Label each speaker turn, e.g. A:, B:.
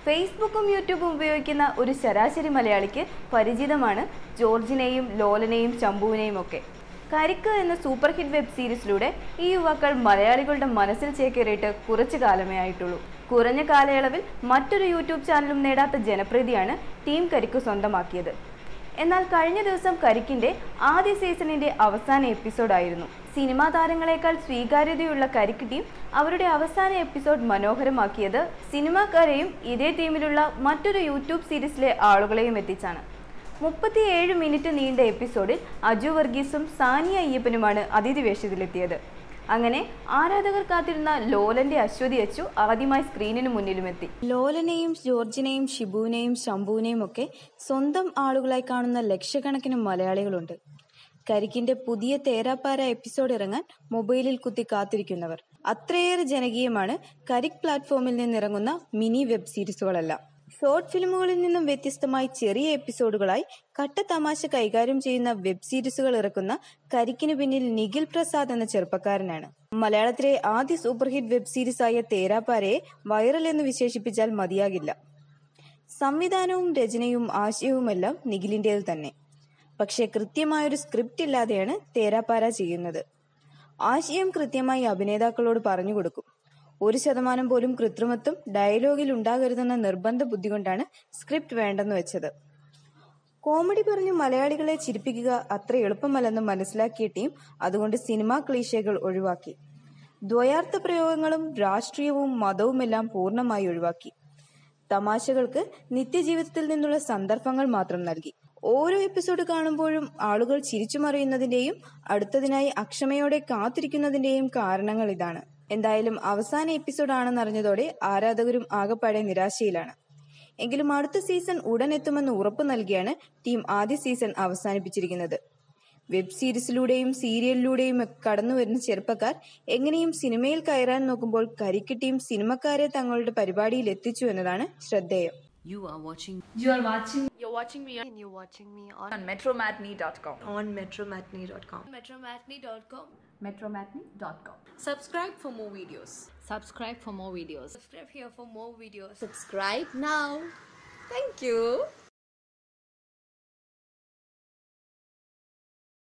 A: ഫേസ്ബുക്കും യൂട്യൂബും ഉപയോഗിക്കുന്ന ഒരു ശരാശരി മലയാളിക്ക് പരിചിതമാണ് ജോർജിനെയും ലോലനെയും ചമ്പുവിനെയും ഒക്കെ. കരിക്ക് എന്ന സൂപ്പർ ഹിറ്റ് വെബ് സീരീസിലൂടെ ഈ യുവാക്കൾ മലയാളികളുടെ മനസ്സിൽ ചേക്കേറിയിട്ട് കുറച്ചു കാലമേ ആയിട്ടുള്ളൂ. കുറഞ്ഞ കാലയളവിൽ മറ്റൊരു യൂട്യൂബ് ചാനലും നേടാത്ത ജനപ്രീതിയാണ് ടീം കരിക്ക് സ്വന്തമാക്കിയത്. എന്നാൽ കഴിഞ്ഞ ദിവസം കരിക്കിന്റെ ആദ്യ സീസണിന്റെ അവസാന എപ്പിസോഡായിരുന്നു. സിനിമാ താരങ്ങളെക്കാൾ സ്വീകാര്യതയുള്ള കരിക്ക് ടീം അവരുടെ അവസാന എപ്പിസോഡ് മനോഹരമാക്കിയത് സിനിമാക്കാരെയും ഇതേ ടീമിലുള്ള മറ്റൊരു യൂട്യൂബ് സീരീസിലെ ആളുകളെയും എത്തിച്ചാണ്. 37 മിനിറ്റ് നീണ്ട എപ്പിസോഡിൽ അജു വർഗീസും സാനിയ അയ്യപ്പനുമാണ് അതിഥി വേഷത്തിലെത്തിയത്. അങ്ങനെ ആരാധകർ കാത്തിരുന്ന ലോലന്റെ അശ്വതി അച്ചു ആദ്യമായി സ്ക്രീനിന് മുന്നിലുമെത്തി. ലോലനെയും ജോർജിനെയും ഷിബുവിനെയും ശംഭുവിനെയും ഒക്കെ സ്വന്തം ആളുകളായി കാണുന്ന ലക്ഷക്കണക്കിന് മലയാളികളുണ്ട്. കരിക്കിന്റെ പുതിയ തേരാപ്പാര എപ്പിസോഡ് ഇറങ്ങാൻ മൊബൈലിൽ കുത്തി കാത്തിരിക്കുന്നവർ. അത്രയേറെ ജനകീയമാണ് കരിക്ക് പ്ലാറ്റ്ഫോമിൽ നിന്നിറങ്ങുന്ന മിനി വെബ് സീരീസുകളെല്ലാം. ഷോർട്ട് ഫിലിമുകളിൽ നിന്നും വ്യത്യസ്തമായി ചെറിയ എപ്പിസോഡുകളായി കട്ട തമാശ കൈകാര്യം ചെയ്യുന്ന വെബ് സീരീസുകൾ ഇറക്കുന്ന കരിക്കിന് പിന്നിൽ നിഖിൽ പ്രസാദ് എന്ന ചെറുപ്പക്കാരനാണ്. മലയാളത്തിലെ ആദ്യ സൂപ്പർ ഹിറ്റ് വെബ് സീരീസായ തേരാപ്പാരയെ വൈറൽ എന്ന് വിശേഷിപ്പിച്ചാൽ മതിയാകില്ല. സംവിധാനവും രചനയും ആശയവുമെല്ലാം നിഖിലിന്റേത് തന്നെ. പക്ഷെ കൃത്യമായൊരു സ്ക്രിപ്റ്റ് ഇല്ലാതെയാണ് തേരാപ്പാര ചെയ്യുന്നത്. ആശയം കൃത്യമായി അഭിനേതാക്കളോട് പറഞ്ഞു കൊടുക്കും. 1% പോലും കൃത്രിമത്വം ഡയലോഗിൽ ഉണ്ടാകരുതെന്ന നിർബന്ധ ബുദ്ധി കൊണ്ടാണ് സ്ക്രിപ്റ്റ് വേണ്ടെന്ന് വെച്ചത്. കോമഡി പറഞ്ഞു മലയാളികളെ ചിരിപ്പിക്കുക അത്ര എളുപ്പമല്ലെന്ന് മനസ്സിലാക്കിയ ടീം അതുകൊണ്ട് സിനിമാ ക്ലീശകൾ ഒഴിവാക്കി. ദ്വയാർത്ഥ പ്രയോഗങ്ങളും രാഷ്ട്രീയവും മതവുമെല്ലാം പൂർണ്ണമായി ഒഴിവാക്കി. തമാശകൾക്ക് നിത്യജീവിതത്തിൽ നിന്നുള്ള സന്ദർഭങ്ങൾ മാത്രം നൽകി. ഓരോ എപ്പിസോഡ് കാണുമ്പോഴും ആളുകൾ ചിരിച്ചുമറിയുന്നതിന്റെയും അടുത്തതിനായി അക്ഷമയോടെ കാത്തിരിക്കുന്നതിന്റെയും കാരണങ്ങൾ ഇതാണ്. എന്തായാലും അവസാന എപ്പിസോഡ് ആണെന്നറിഞ്ഞതോടെ ആരാധകരും ആകപ്പാടെ നിരാശയിലാണ്. എങ്കിലും അടുത്ത സീസൺ ഉടൻ എത്തുമെന്ന് ഉറപ്പു നൽകിയാണ് ടീം ആദ്യ സീസൺ അവസാനിപ്പിച്ചിരിക്കുന്നത്. വെബ് സീരീസിലൂടെയും സീരിയലിലൂടെയും കടന്നുവരുന്ന ചെറുപ്പക്കാർ എങ്ങനെയും സിനിമയിൽ കയറാൻ നോക്കുമ്പോൾ കരിക്ക് ടീം സിനിമക്കാരെ തങ്ങളുടെ പരിപാടിയിൽ എത്തിച്ചു എന്നതാണ് ശ്രദ്ധേയം.
B: You're watching me
C: on metromatney.com.
B: metromatney.com.
C: Subscribe for more videos.
B: Subscribe for more videos.
C: Subscribe here for more videos.
B: Subscribe now.
C: Thank you.